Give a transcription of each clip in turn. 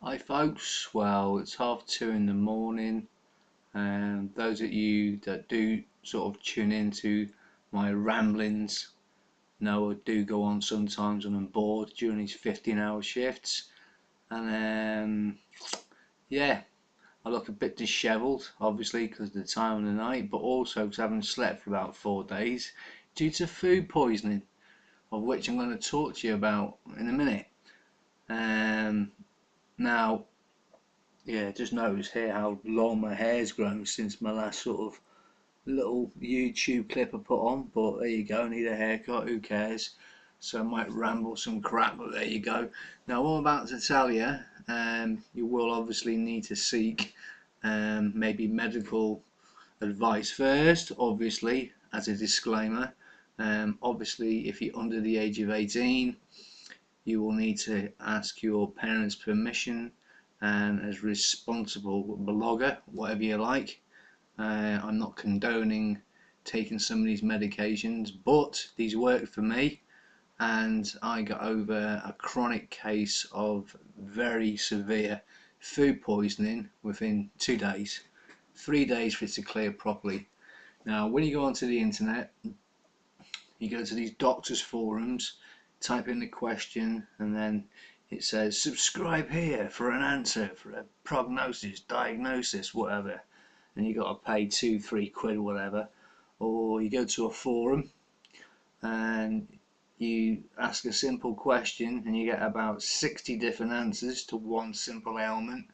Hi folks, well it's 2:30 in the morning, and those of you that do sort of tune into my ramblings know I do go on sometimes when I'm bored during these 15-hour shifts, and yeah, I look a bit dishevelled obviously because of the time of the night, but also because I haven't slept for about 4 days due to food poisoning, of which I'm going to talk to you about in a minute. Now, yeah, just notice here how long my hair's grown since my last sort of little YouTube clip I put on, but there you go, need a haircut, who cares? So I might ramble some crap, but there you go. Now what I'm about to tell you, you will obviously need to seek maybe medical advice first, obviously, as a disclaimer. Obviously, if you're under the age of 18, you will need to ask your parents' permission, and as responsible blogger, whatever you like. I'm not condoning taking some of these medications, but these work for me, and I got over a chronic case of very severe food poisoning within 2 days. 3 days for it to clear properly. Now, when you go onto the internet, you go to these doctors' forums, type in the question, and then it says subscribe here for an answer, for a prognosis, diagnosis, whatever, and you got to pay 2-3 quid, whatever. Or you go to a forum and you ask a simple question and you get about 60 different answers to one simple ailment,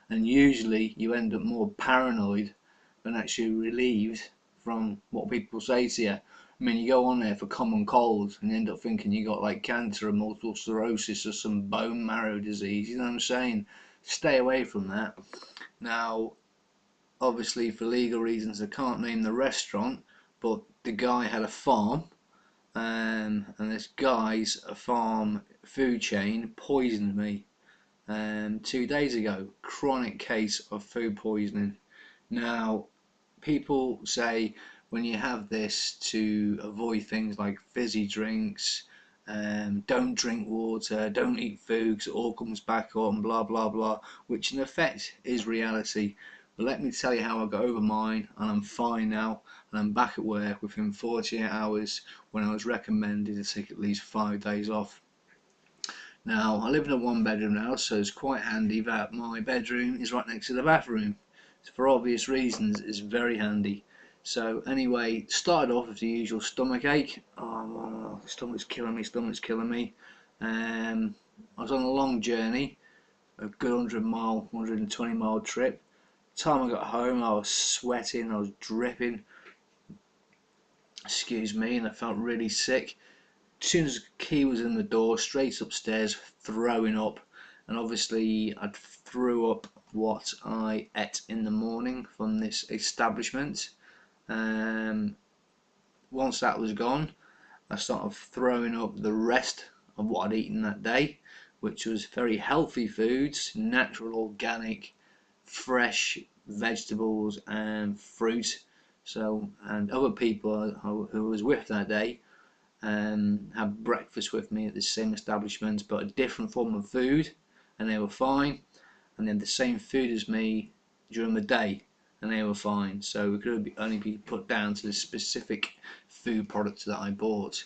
and usually you end up more paranoid than actually relieved from what people say to you. I mean, you go on there for common cold and you end up thinking you got like cancer or multiple sclerosis or some bone marrow disease, you know what I'm saying? Stay away from that. Now, obviously for legal reasons I can't name the restaurant, but the guy had a farm, and this guy's farm food chain poisoned me 2 days ago. Chronic case of food poisoning. Now, people say when you have this to avoid things like fizzy drinks, don't drink water, don't eat food because it all comes back on, blah blah blah, which in effect is reality. But let me tell you how I got over mine, and I'm fine now, and I'm back at work within 48 hours when I was recommended to take at least 5 days off. Now, I live in a one-bedroom house, so it's quite handy that my bedroom is right next to the bathroom. For obvious reasons, it's very handy. So anyway, started off with the usual stomach ache. Oh, stomach's killing me, stomach's killing me. I was on a long journey, a good 100-mile, 120-mile trip. The time I got home, I was sweating, I was dripping, excuse me, and I felt really sick. As soon as the key was in the door, straight upstairs, throwing up, and obviously I'd threw up what I ate in the morning from this establishment. Once that was gone, I started throwing up the rest of what I'd eaten that day, which was very healthy foods, natural, organic, fresh vegetables and fruit. So, and other people who I was with that day had breakfast with me at the same establishment, but a different form of food, and they were fine. And they had the same food as me during the day, and they were fine. So it could only be put down to the specific food products that I bought.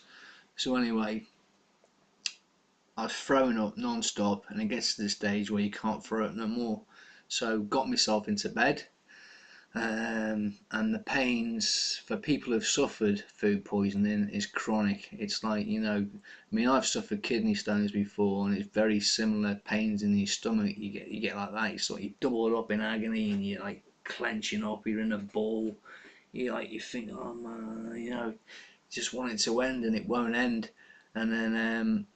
So anyway, I was throwing up non-stop, and it gets to the stage where you can't throw up no more. So got myself into bed. And the pains for people who've suffered food poisoning is chronic. It's like, I mean, I've suffered kidney stones before, and it's very similar pains in your stomach. You get like that. It's like you double it up in agony, and you're like clenching up. You're in a ball. You think, oh man, just want it to end, and it won't end. And then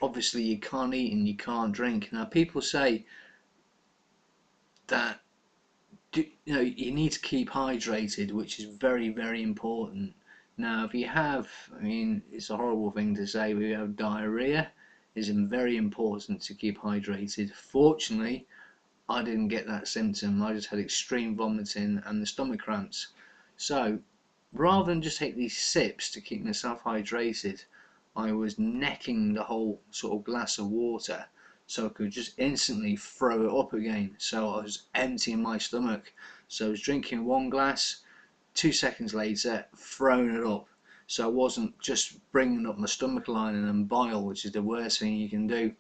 obviously you can't eat and you can't drink. Now people say that you need to keep hydrated, which is very, very important. Now, if you have, I mean, it's a horrible thing to say, but if you have diarrhea, it's very important to keep hydrated. Fortunately, I didn't get that symptom. I just had extreme vomiting and the stomach cramps. So, rather than just take these sips to keep myself hydrated, I was necking the whole sort of glass of water so I could just instantly throw it up again. So I was emptying my stomach. So I was drinking 1 glass, 2 seconds later throwing it up. So I wasn't just bringing up my stomach lining and bile, which is the worst thing you can do.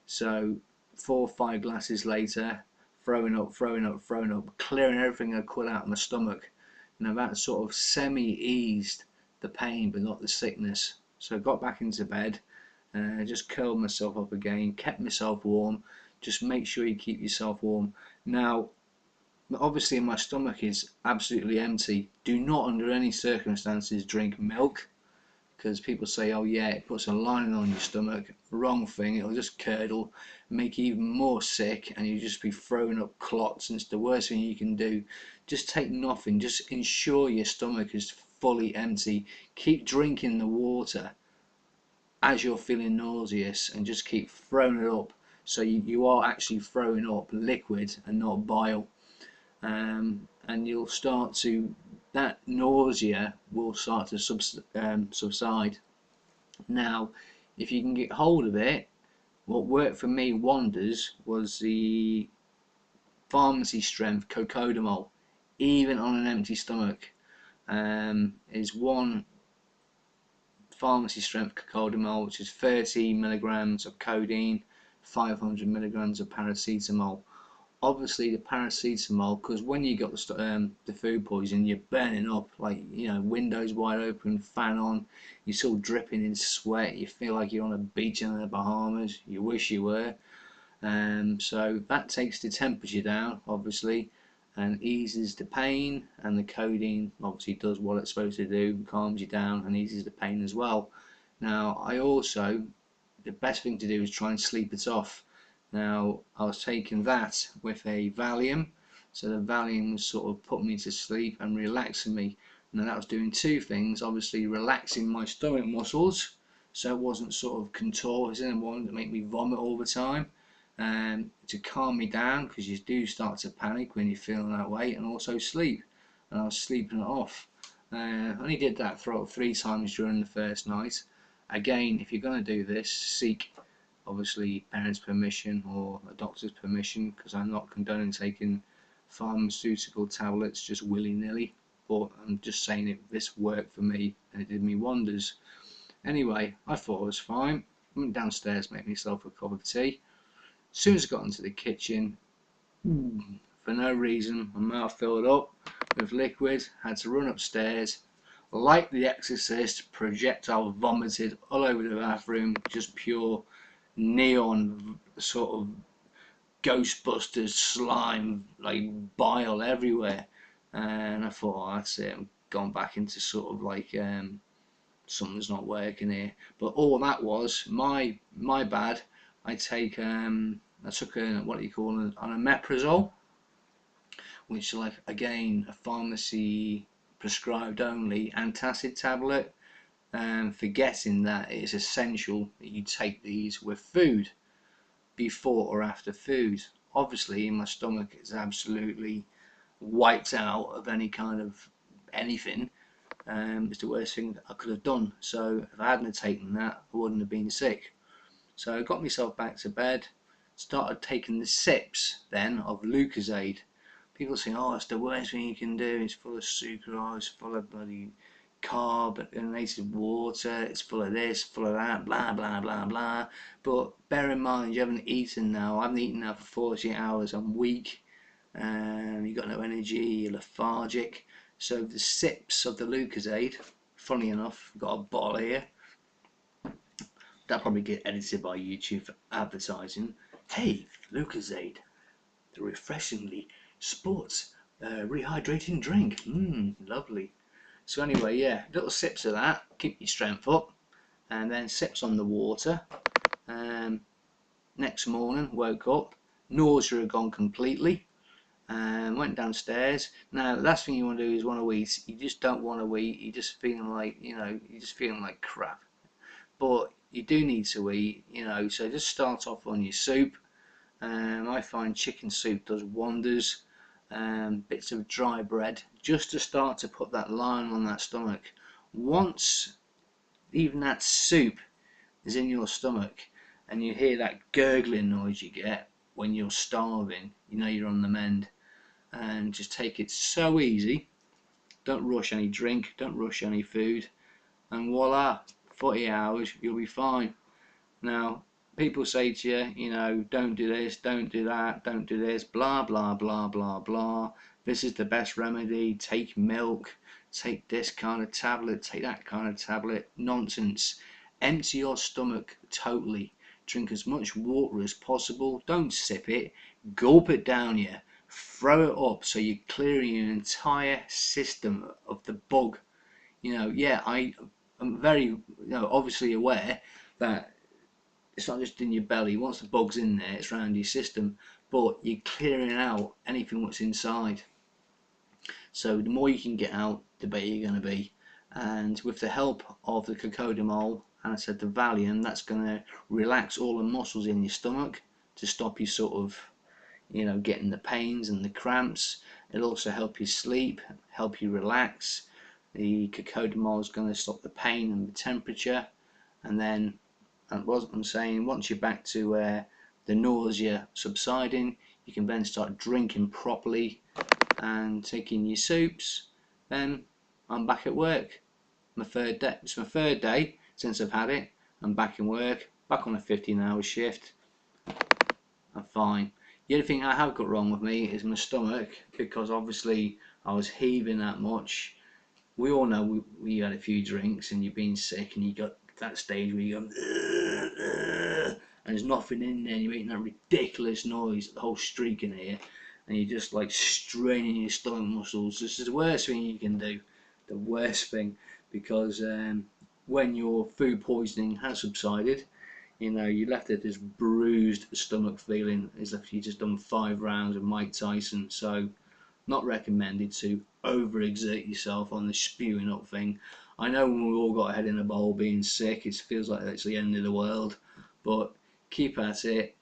So 4 or 5 glasses later, throwing up, clearing everything I could out of my stomach. Now that sort of semi-eased the pain but not the sickness. So I got back into bed, just curled myself up again, kept myself warm. Just make sure you keep yourself warm. Now obviously my stomach is absolutely empty. Do not under any circumstances drink milk, because people say, oh yeah, it puts a lining on your stomach. Wrong thing, it'll just curdle, make you even more sick, and you'll just be throwing up clots, and it's the worst thing you can do. Just take nothing, just ensure your stomach is fully empty. Keep drinking the water as you're feeling nauseous, and just keep throwing it up, so you are actually throwing up liquid and not bile. And you'll start to, that nausea will start to subside. Now if you can get hold of it, what worked for me wonders was the pharmacy strength cocodamol, even on an empty stomach. Is one pharmacy strength cocodamol, which is 30 milligrams of codeine, 500 milligrams of paracetamol. Obviously the paracetamol, because when you got the food poisoning, you're burning up, like, windows wide open, fan on, you're still dripping in sweat, you feel like you're on a beach in the Bahamas, you wish you were. So that takes the temperature down, obviously, and eases the pain, and the codeine obviously does what it's supposed to do, calms you down and eases the pain as well. Now the best thing to do is try and sleep it off. Now I was taking that with a Valium, so the Valium was sort of putting me to sleep and relaxing me. Now that was doing two things, obviously relaxing my stomach muscles, so it wasn't sort of contorting and wanting to make me vomit all the time, to calm me down, because you do start to panic when you're feeling that way, and also sleep. And I was sleeping it off. I only did that for 3 times during the first night. Again, if you're going to do this, seek obviously parents' permission or a doctor's permission, because I'm not condoning taking pharmaceutical tablets just willy-nilly, but I'm just saying this worked for me and it did me wonders. Anyway, I thought it was fine. I went downstairs, made myself a cup of tea. As soon as I got into the kitchen, for no reason, my mouth filled up with liquid, had to run upstairs. Like The Exorcist, projectile vomited all over the bathroom, just pure neon sort of Ghostbusters slime, like bile everywhere. And I thought, oh, that's it, I'm gone back into sort of like something's not working here. But all that was my bad. I took what do you call it, an omeprazole, which, like, again, a pharmacy prescribed only antacid tablet, forgetting that it is essential that you take these with food, before or after food. Obviously my stomach is absolutely wiped out of any kind of anything. It's the worst thing that I could have done. So if I hadn't taken that, I wouldn't have been sick. So I got myself back to bed, started taking the sips then of Lucozade. People say, oh, it's the worst thing you can do, it's full of sucrose, full of bloody carbonated water, it's full of this, full of that, blah blah blah blah. But bear in mind, you haven't eaten now. I haven't eaten now for 48 hours. I'm weak, you've got no energy, you're lethargic. So the sips of the Lucozade, funny enough, I've got a bottle here. That'll probably get edited by YouTube for advertising. Hey, Lucozade, the refreshingly sports rehydrating drink. Lovely. So anyway, yeah, little sips of that, keep your strength up, and then sips on the water. Next morning, woke up, nausea had gone completely, and went downstairs. Now, the last thing you want to do is want to eat. You just don't want to eat. You're just feeling like, you're just feeling like crap. But you do need to eat, so just start off on your soup. I find chicken soup does wonders. Bits of dry bread, just to start to put that line on that stomach. Once even that soup is in your stomach, and you hear that gurgling noise you get when you're starving, you know you're on the mend. And just take it so easy. Don't rush any drink, don't rush any food, and voila, 40 hours you'll be fine. Now, people say to you, you know, don't do this, don't do that, don't do this, blah blah blah blah blah. This is the best remedy. Take milk, take this kind of tablet, take that kind of tablet. Nonsense. Empty your stomach totally. Drink as much water as possible. Don't sip it. Gulp it down you. Throw it up so you're clearing your entire system of the bug. You know, yeah, I'm very, you know, obviously aware that it's not just in your belly. Once the bug's in there, it's around your system, but you're clearing out anything that's inside. So the more you can get out, the better you're going to be. And with the help of the Cocodamol, and I said the Valium, that's going to relax all the muscles in your stomach to stop you sort of, you know, getting the pains and the cramps. It'll also help you sleep, help you relax. The Cocodamol is going to stop the pain and the temperature, and then, and what I'm saying, once you're back to the nausea subsiding, you can then start drinking properly and taking your soups. Then I'm back at work. My third day. It's my third day since I've had it. I'm back in work, back on a 15-hour shift. I'm fine. The only thing I have got wrong with me is my stomach, because obviously I was heaving that much. We all know we had a few drinks and you've been sick and you got that stage where you go and there's nothing in there and you're making that ridiculous noise, the whole streak in here, and you're just like straining your stomach muscles. This is the worst thing you can do, the worst thing, because when your food poisoning has subsided, you know, you're left with this bruised stomach feeling as if you just done 5 rounds of Mike Tyson. So not recommended to overexert yourself on the spewing up thing. I know when we've all got a head in a bowl being sick, it feels like it's the end of the world, but keep at it,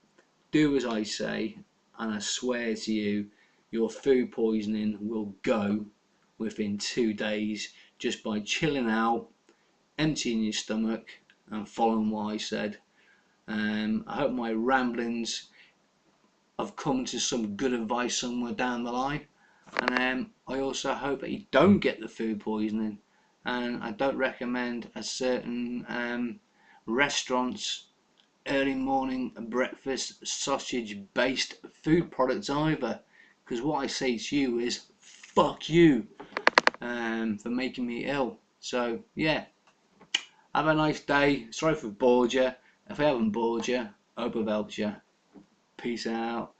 do as I say, and I swear to you, your food poisoning will go within 2 days just by chilling out, emptying your stomach, and following what I said. I hope my ramblings have come to some good advice somewhere down the line. And I also hope that you don't get the food poisoning. And I don't recommend a certain restaurant's early morning breakfast sausage based food products either. Because what I say to you is, fuck you for making me ill. So yeah, have a nice day. Sorry if I've bored you. If I haven't bored you, I hope I've helped you. Peace out.